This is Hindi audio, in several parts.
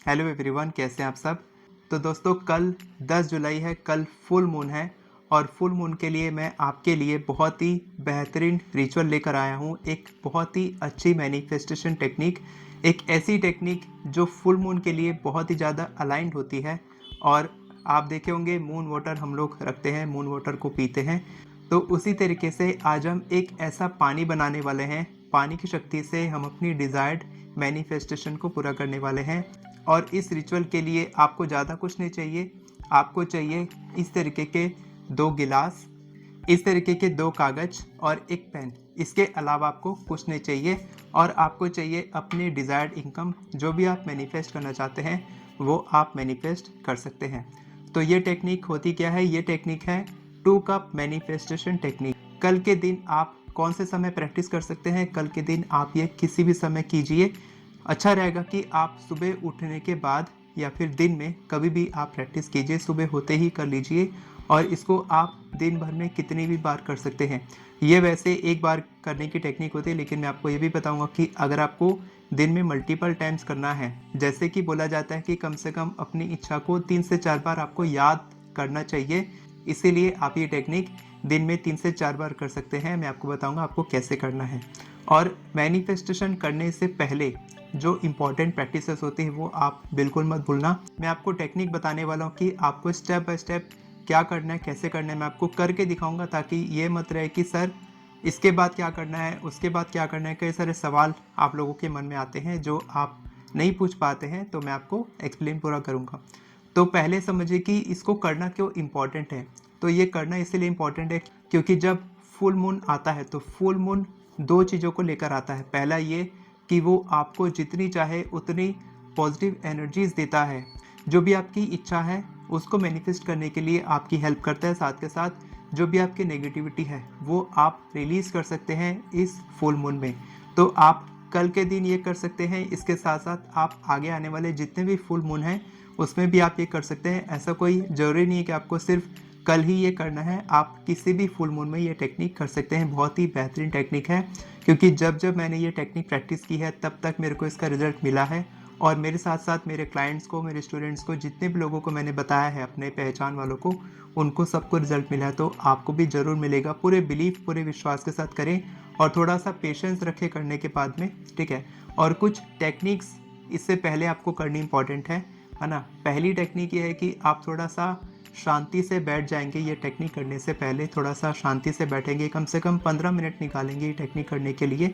हेलो एवरीवन, कैसे हैं आप सब। तो दोस्तों, कल 10 जुलाई है, कल फुल मून है और फुल मून के लिए मैं आपके लिए बहुत ही बेहतरीन रिचुअल लेकर आया हूँ। एक बहुत ही अच्छी मैनिफेस्टेशन टेक्निक, एक ऐसी टेक्निक जो फुल मून के लिए बहुत ही ज़्यादा अलाइंड होती है। और आप देखे होंगे मून वाटर हम लोग रखते हैं, मून वाटर को पीते हैं। तो उसी तरीके से आज हम एक ऐसा पानी बनाने वाले हैं, पानी की शक्ति से हम अपनी डिज़ायर्ड मैनिफेस्टेशन को पूरा करने वाले हैं। और इस रिचुअल के लिए आपको ज़्यादा कुछ नहीं चाहिए। आपको चाहिए इस तरीके के 2 गिलास, इस तरीके के 2 कागज़ और एक पेन। इसके अलावा आपको कुछ नहीं चाहिए। और आपको चाहिए अपनी डिज़ायर्ड इनकम, जो भी आप मैनिफेस्ट करना चाहते हैं वो आप मैनिफेस्ट कर सकते हैं। तो ये टेक्निक होती क्या है? ये टेक्निक है 2 कप मैनिफेस्टेशन टेक्निक। कल के दिन आप कौन से समय प्रैक्टिस कर सकते हैं? कल के दिन आप ये किसी भी समय कीजिए। अच्छा रहेगा कि आप सुबह उठने के बाद या फिर दिन में कभी भी आप प्रैक्टिस कीजिए, सुबह होते ही कर लीजिए। और इसको आप दिन भर में कितनी भी बार कर सकते हैं। ये वैसे एक बार करने की टेक्निक होती है, लेकिन मैं आपको ये भी बताऊंगा कि अगर आपको दिन में मल्टीपल टाइम्स करना है, जैसे कि बोला जाता है कि कम से कम अपनी इच्छा को 3 से 4 बार आपको याद करना चाहिए। इसीलिए आप ये टेक्निक दिन में 3 से 4 बार कर सकते हैं। मैं आपको बताऊंगा आपको कैसे करना है। और मैनिफेस्टेशन करने से पहले जो इम्पॉर्टेंट प्रैक्टिसेस होती हैं वो आप बिल्कुल मत भूलना। मैं आपको टेक्निक बताने वाला हूँ कि आपको स्टेप बाय स्टेप क्या करना है, कैसे करना है। मैं आपको करके दिखाऊंगा ताकि ये मत रहे कि सर इसके बाद क्या करना है, उसके बाद क्या करना है। कई सारे सवाल आप लोगों के मन में आते हैं जो आप नहीं पूछ पाते हैं, तो मैं आपको एक्सप्लेन पूरा करूँगा। तो पहले समझिए कि इसको करना क्यों इम्पॉर्टेंट है। तो ये करना इसलिए इम्पॉर्टेंट है क्योंकि जब फुल मून आता है तो फुल मून 2 चीज़ों को लेकर आता है। पहला ये कि वो आपको जितनी चाहे उतनी पॉजिटिव एनर्जीज देता है। जो भी आपकी इच्छा है उसको मैनिफेस्ट करने के लिए आपकी हेल्प करता है। साथ के साथ जो भी आपकी नेगेटिविटी है वो आप रिलीज़ कर सकते हैं इस फुल मून में। तो आप कल के दिन ये कर सकते हैं। इसके साथ साथ आप आगे आने वाले जितने भी फुल मून हैं उसमें भी आप ये कर सकते हैं। ऐसा कोई ज़रूरी नहीं है कि आपको सिर्फ कल ही ये करना है, आप किसी भी फुल मून में ये टेक्निक कर सकते हैं। बहुत ही बेहतरीन टेक्निक है, क्योंकि जब जब मैंने ये टेक्निक प्रैक्टिस की है तब तक मेरे को इसका रिजल्ट मिला है। और मेरे साथ साथ मेरे क्लाइंट्स को, मेरे स्टूडेंट्स को, जितने भी लोगों को मैंने बताया है, अपने पहचान वालों को, उनको सबको रिजल्ट मिला है। तो आपको भी ज़रूर मिलेगा। पूरे बिलीफ, पूरे विश्वास के साथ करें और थोड़ा सा पेशेंस रखें करने के बाद में, ठीक है। और कुछ टेक्निक्स इससे पहले आपको करनी इंपॉर्टेंट है ना। पहली टेक्निक ये है कि आप थोड़ा सा शांति से बैठ जाएंगे। ये टेक्निक करने से पहले थोड़ा सा शांति से बैठेंगे, कम से कम 15 मिनट निकालेंगे ये टेक्निक करने के लिए।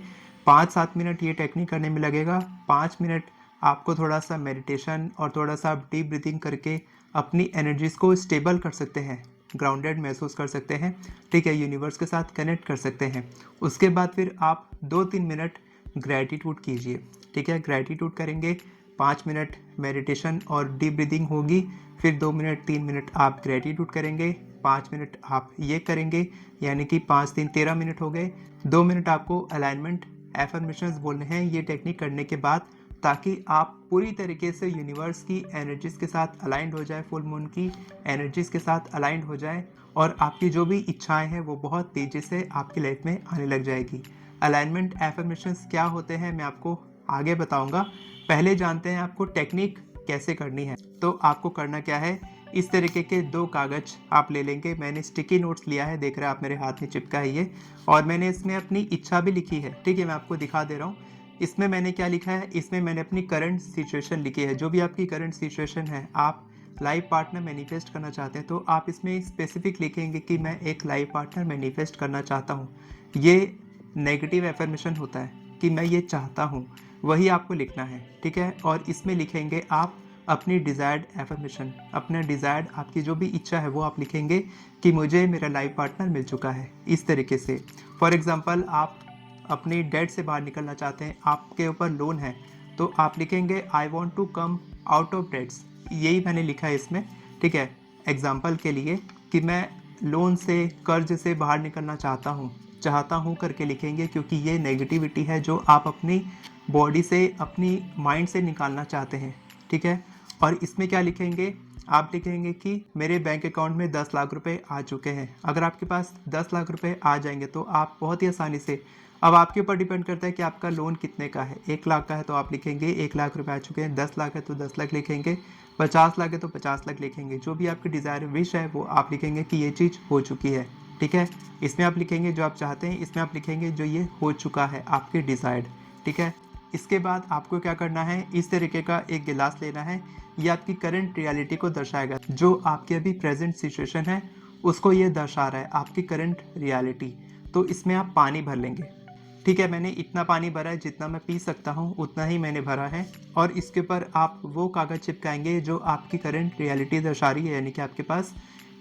5-7 मिनट ये टेक्निक करने में लगेगा। 5 मिनट आपको थोड़ा सा मेडिटेशन और थोड़ा सा आप डीप ब्रीथिंग करके अपनी एनर्जीज को स्टेबल कर सकते हैं, ग्राउंडेड महसूस कर सकते हैं, ठीक है, यूनिवर्स के साथ कनेक्ट कर सकते हैं। उसके बाद फिर आप 2-3 मिनट ग्रैटिट्यूड कीजिए, ठीक है। ग्रैटिट्यूड करेंगे, 5 मिनट मेडिटेशन और डीप ब्रीदिंग होगी, फिर 2 मिनट 3 मिनट आप ग्रैटिट्यूड करेंगे, 5 मिनट आप ये करेंगे, यानी कि 5-3-13 मिनट हो गए। 2 मिनट आपको अलाइनमेंट एफर्मेशंस बोलने हैं ये टेक्निक करने के बाद, ताकि आप पूरी तरीके से यूनिवर्स की एनर्जीज के साथ अलाइंड हो जाए, फुल मून की एनर्जीज के साथ अलाइंड हो जाए और आपकी जो भी इच्छाएं हैं वो बहुत तेज़ी से आपकी लाइफ में आने लग जाएगी। अलाइनमेंट एफर्मेशंस क्या होते हैं मैं आपको आगे बताऊंगा। पहले जानते हैं आपको टेक्निक कैसे करनी है। तो आपको करना क्या है, इस तरीके के 2 कागज़ आप ले लेंगे। मैंने स्टिकी नोट्स लिया है, देख रहे हैं आप मेरे हाथ में चिपका है ये। और मैंने इसमें अपनी इच्छा भी लिखी है, ठीक है, मैं आपको दिखा दे रहा हूँ। इसमें मैंने क्या लिखा है, इसमें मैंने अपनी करंट सिचुएशन लिखी है। जो भी आपकी करंट सिचुएशन है, आप लाइफ पार्टनर मैनिफेस्ट करना चाहते हैं तो आप इसमें स्पेसिफिक लिखेंगे कि मैं एक लाइफ पार्टनर मैनिफेस्ट करना चाहता हूँ। ये नेगेटिव एफर्मेशन होता है कि मैं ये चाहता हूँ, वही आपको लिखना है, ठीक है। और इसमें लिखेंगे आप अपनी डिज़ायर्ड एफर्मेशन, अपना डिज़ायर्ड आपकी जो भी इच्छा है वो आप लिखेंगे कि मुझे मेरा लाइफ पार्टनर मिल चुका है, इस तरीके से। फॉर एग्ज़ाम्पल, आप अपनी डेट से बाहर निकलना चाहते हैं, आपके ऊपर लोन है, तो आप लिखेंगे I want to come out of dates. यही मैंने लिखा है इसमें, ठीक है, एग्जाम्पल के लिए, कि मैं लोन से, कर्ज से बाहर निकलना चाहता हूँ करके लिखेंगे, क्योंकि ये नेगेटिविटी है जो आप अपनी बॉडी से, अपनी माइंड से निकालना चाहते हैं, ठीक है। और इसमें क्या लिखेंगे, आप लिखेंगे कि मेरे बैंक अकाउंट में 10 लाख रुपए आ चुके हैं। अगर आपके पास 10 लाख रुपए आ जाएंगे तो आप बहुत ही आसानी से अब आपके ऊपर डिपेंड करता है कि आपका लोन कितने का है। 1 लाख का है तो आप लिखेंगे 1 लाख रुपए आ चुके हैं, 10 लाख है तो 10 लाख लिखेंगे, 50 लाख है तो 50 लाख लिखेंगे। जो भी आपकी डिज़ायर विश है वो आप लिखेंगे कि ये चीज़ हो चुकी है, ठीक है। इसमें आप लिखेंगे जो आप चाहते हैं, इसमें आप लिखेंगे जो ये हो चुका है आपके डिज़ायर्ड, ठीक है। इसके बाद आपको क्या करना है, इस तरीके का एक गिलास लेना है। ये आपकी करंट रियलिटी को दर्शाएगा, जो आपकी अभी प्रेजेंट सिचुएशन है उसको ये दर्शा रहा है, आपकी करंट रियलिटी। तो इसमें आप पानी भर लेंगे, ठीक है। मैंने इतना पानी भरा है जितना मैं पी सकता हूँ, उतना ही मैंने भरा है। और इसके ऊपर आप वो कागज़ चिपकाएंगे जो आपकी करंट रियलिटी दर्शा रही है, यानी कि आपके पास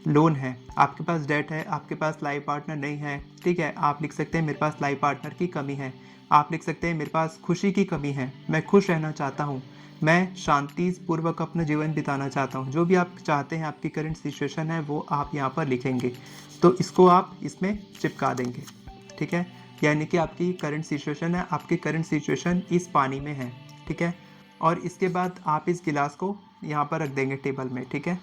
लोन है, आपके पास डेट है, आपके पास लाइफ पार्टनर नहीं है, ठीक है। आप लिख सकते हैं मेरे पास लाइफ पार्टनर की कमी है, आप लिख सकते हैं मेरे पास खुशी की कमी है, मैं खुश रहना चाहता हूँ, मैं शांति पूर्वक अपना जीवन बिताना चाहता हूँ। जो भी आप चाहते हैं, आपकी करंट सिचुएशन है, वो आप यहाँ पर लिखेंगे। तो इसको आप इसमें चिपका देंगे, ठीक है। यानी कि आपकी करंट सिचुएशन है, आपकी करंट सिचुएशन इस पानी में है, ठीक है। और इसके बाद आप इस गिलास को यहाँ पर रख देंगे टेबल में, ठीक है।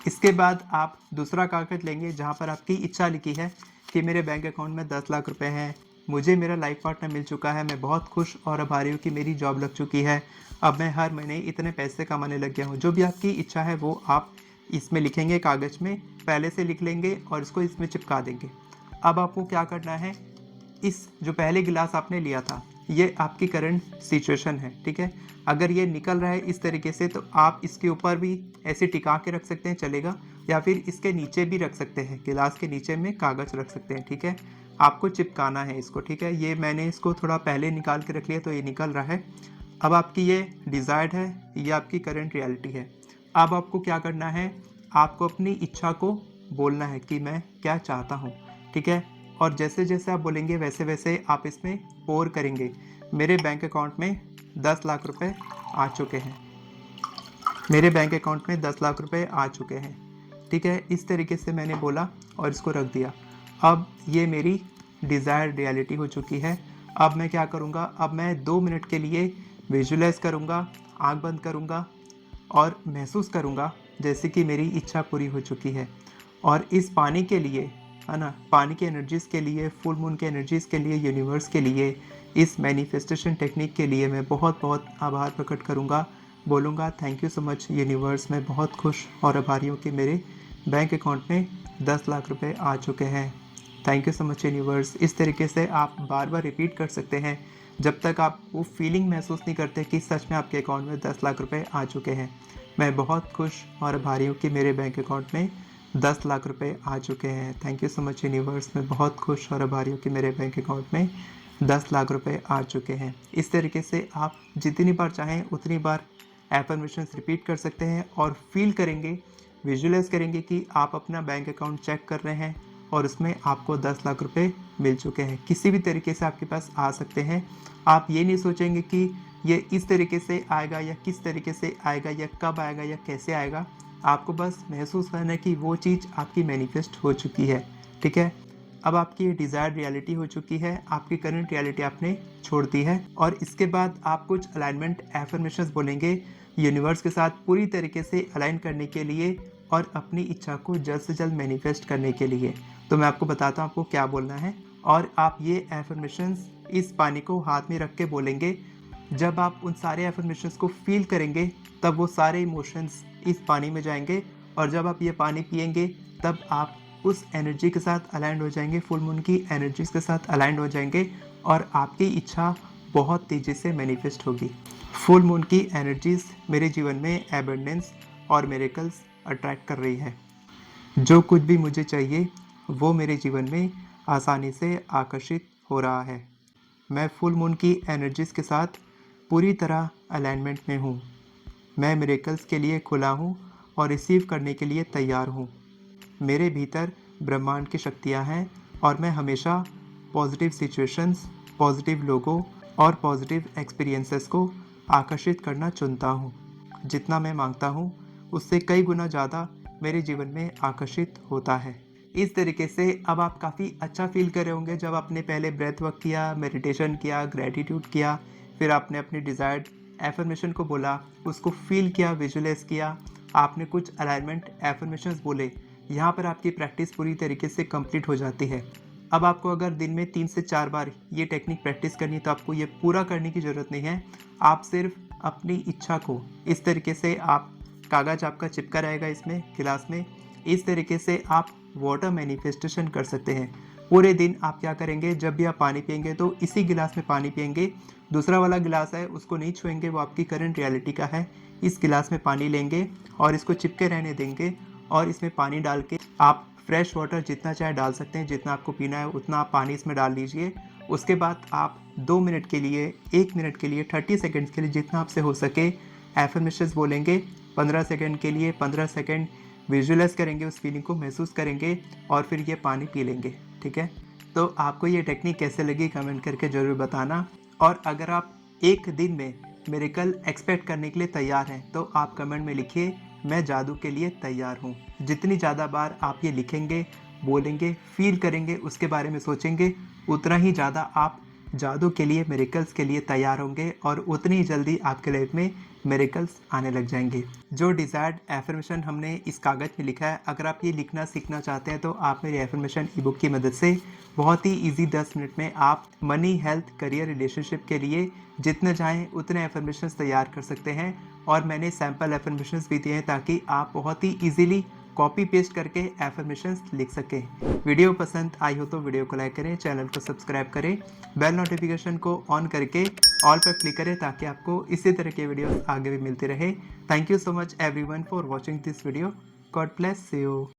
इसके बाद आप दूसरा कागज लेंगे जहाँ पर आपकी इच्छा लिखी है कि मेरे बैंक अकाउंट में 10 लाख रुपए हैं, मुझे मेरा लाइफ पार्टनर मिल चुका है, मैं बहुत खुश और आभारी हूँ कि मेरी जॉब लग चुकी है, अब मैं हर महीने इतने पैसे कमाने लग गया हूँ। जो भी आपकी इच्छा है वो आप इसमें लिखेंगे, कागज़ में पहले से लिख लेंगे और इसको इसमें चिपका देंगे। अब आपको क्या करना है, इस जो पहले गिलास आपने लिया था, ये आपकी करंट सिचुएशन है, ठीक है। अगर ये निकल रहा है इस तरीके से तो आप इसके ऊपर भी ऐसे टिका के रख सकते हैं, चलेगा, या फिर इसके नीचे भी रख सकते हैं, गिलास के नीचे में कागज़ रख सकते हैं, ठीक है। आपको चिपकाना है इसको, ठीक है। ये मैंने इसको थोड़ा पहले निकाल के रख लिया तो ये निकल रहा है। अब आपकी ये डिज़ायर्ड है, ये आपकी करंट रियलिटी है। अब आपको क्या करना है, आपको अपनी इच्छा को बोलना है कि मैं क्या चाहता हूँ, ठीक है। और जैसे जैसे आप बोलेंगे वैसे वैसे आप इसमें पोर करेंगे। मेरे बैंक अकाउंट में 10 लाख रुपए आ चुके हैं, मेरे बैंक अकाउंट में 10 लाख रुपए आ चुके हैं, ठीक है। इस तरीके से मैंने बोला और इसको रख दिया। अब ये मेरी डिज़ायर्ड रियलिटी हो चुकी है। अब मैं क्या करूँगा, अब मैं 2 मिनट के लिए विजुअलाइज करूँगा, आँख बंद करूँगा और महसूस करूँगा जैसे कि मेरी इच्छा पूरी हो चुकी है। और इस पानी के लिए, है ना, पानी की एनर्जीज़ के लिए, फुल मून के एनर्जीज़ के लिए, यूनिवर्स के लिए, इस मैनिफेस्टेशन टेक्निक के लिए मैं बहुत बहुत आभार प्रकट करूँगा। बोलूँगा thank you so much universe, मैं बहुत खुश और आभारी हूँ कि मेरे बैंक अकाउंट में 10 लाख रुपए आ चुके हैं। Thank you so much universe. इस तरीके से आप बार बार रिपीट कर सकते हैं जब तक आप वो फीलिंग महसूस नहीं करते कि सच में आपके अकाउंट में 10 लाख रुपए आ चुके हैं। मैं बहुत खुश और आभारी हूँ कि मेरे बैंक अकाउंट में 10 लाख रुपए आ चुके हैं। Thank you so much universe, मैं बहुत खुश और आभारी हूँ कि मेरे बैंक अकाउंट में 10 लाख रुपए आ चुके हैं। इस तरीके से आप जितनी बार चाहें उतनी बार एफर्मेशंस रिपीट कर सकते हैं और फील करेंगे, विजुअलाइज करेंगे कि आप अपना बैंक अकाउंट चेक कर रहे हैं और उसमें आपको 10 लाख रुपए मिल चुके हैं। किसी भी तरीके से आपके पास आ सकते हैं। आप ये नहीं सोचेंगे कि ये इस तरीके से आएगा या किस तरीके से आएगा या कब आएगा या कैसे आएगा। आपको बस महसूस करना है कि वो चीज़ आपकी मैनिफेस्ट हो चुकी है, ठीक है। अब आपकी ये डिज़ायर्ड रियलिटी हो चुकी है, आपकी करंट रियलिटी आपने छोड़ दी है। और इसके बाद आप कुछ अलाइनमेंट एफर्मेशंस बोलेंगे यूनिवर्स के साथ पूरी तरीके से अलाइन करने के लिए और अपनी इच्छा को जल्द से जल्द मैनिफेस्ट करने के लिए। तो मैं आपको बताता हूँ आपको क्या बोलना है। और आप ये एफर्मेशंस इस पानी को हाथ में रख के बोलेंगे। जब आप उन सारे एफर्मेशंस को फील करेंगे तब वो सारे इमोशंस इस पानी में जाएंगे और जब आप ये पानी पिएंगे तब आप उस एनर्जी के साथ अलाइंड हो जाएंगे, फुल मून की एनर्जीज के साथ अलाइंड हो जाएंगे और आपकी इच्छा बहुत तेज़ी से मैनिफेस्ट होगी। फुल मून की एनर्जीज मेरे जीवन में एबंडेंस और मिरेकल्स अट्रैक्ट कर रही है। जो कुछ भी मुझे चाहिए वो मेरे जीवन में आसानी से आकर्षित हो रहा है। मैं फुल मून की एनर्जीज के साथ पूरी तरह अलाइनमेंट में हूँ। मैं मिरेकल्स के लिए खुला हूँ और रिसीव करने के लिए तैयार हूँ। मेरे भीतर ब्रह्मांड की शक्तियाँ हैं और मैं हमेशा पॉजिटिव सिचुएशंस, पॉजिटिव लोगों और पॉजिटिव एक्सपीरियंसेस को आकर्षित करना चुनता हूँ। जितना मैं मांगता हूँ उससे कई गुना ज़्यादा मेरे जीवन में आकर्षित होता है। इस तरीके से अब आप काफ़ी अच्छा फील कर रहे होंगे जब आपने पहले ब्रेथ वर्क किया, मेडिटेशन किया, ग्रेटिट्यूड किया, फिर आपने अपनी डिज़ायर्ड एफर्मेशन को बोला, उसको फील किया, विजुअलाइज किया, आपने कुछ अलाइनमेंट एफर्मेशंस बोले। यहाँ पर आपकी प्रैक्टिस पूरी तरीके से कंप्लीट हो जाती है। अब आपको अगर दिन में 3 से 4 बार ये टेक्निक प्रैक्टिस करनी है तो आपको ये पूरा करने की ज़रूरत नहीं है। आप सिर्फ अपनी इच्छा को इस तरीके से आप कागज़ आपका चिपका रहेगा इसमें गिलास में, इस तरीके से आप वाटर मैनिफेस्टेशन कर सकते हैं। पूरे दिन आप क्या करेंगे, जब भी आप पानी पिएंगे तो इसी गिलास में पानी पिएंगे, दूसरा वाला गिलास है उसको नहीं छुएंगे, वो आपकी करंट रियलिटी का है। इस गिलास में पानी लेंगे और इसको चिपके रहने देंगे और इसमें पानी डाल के आप फ्रेश वाटर जितना चाहे डाल सकते हैं, जितना आपको पीना है उतना आप पानी इसमें डाल लीजिए। उसके बाद आप 2 मिनट के लिए, 1 मिनट के लिए, 30 सेकेंड्स के लिए जितना आपसे हो सके एफर्मेशंस बोलेंगे। 15 सेकेंड के लिए 15 सेकेंड विजुअलाइज करेंगे, उस फीलिंग को महसूस करेंगे और फिर ये पानी पी लेंगे। ठीक है, तो आपको ये टेक्निक कैसे लगी कमेंट करके ज़रूर बताना। और अगर आप एक दिन में मिरेकल एक्सपेक्ट करने के लिए तैयार हैं तो आप कमेंट में लिखिए मैं जादू के लिए तैयार हूँ। जितनी ज़्यादा बार आप ये लिखेंगे, बोलेंगे, फील करेंगे, उसके बारे में सोचेंगे, उतना ही ज़्यादा आप जादू के लिए, मिरेकल्स के लिए तैयार होंगे और उतनी ही जल्दी आपके लाइफ में मिरेकल्स आने लग जाएंगे। जो डिज़ायर्ड एफर्मेशन हमने इस कागज़ में लिखा है, अगर आप ये लिखना सीखना चाहते हैं तो आप मेरी एफर्मेशन ई बुक की मदद से बहुत ही ईजी 10 मिनट में आप मनी, हेल्थ, करियर, रिलेशनशिप के लिए जितने चाहें उतने एफर्मेशंस तैयार कर सकते हैं। और मैंने सैम्पल एफर्मेशंस भी दिए हैं ताकि आप बहुत ही ईजिली कॉपी पेस्ट करके एफर्मेशंस लिख सकें। वीडियो पसंद आई हो तो वीडियो को लाइक करें, चैनल को सब्सक्राइब करें, बेल नोटिफिकेशन को ऑन करके ऑल पर क्लिक करें ताकि आपको इसी तरह के वीडियो आगे भी मिलते रहे। Thank you so much everyone for watching this video. God bless you.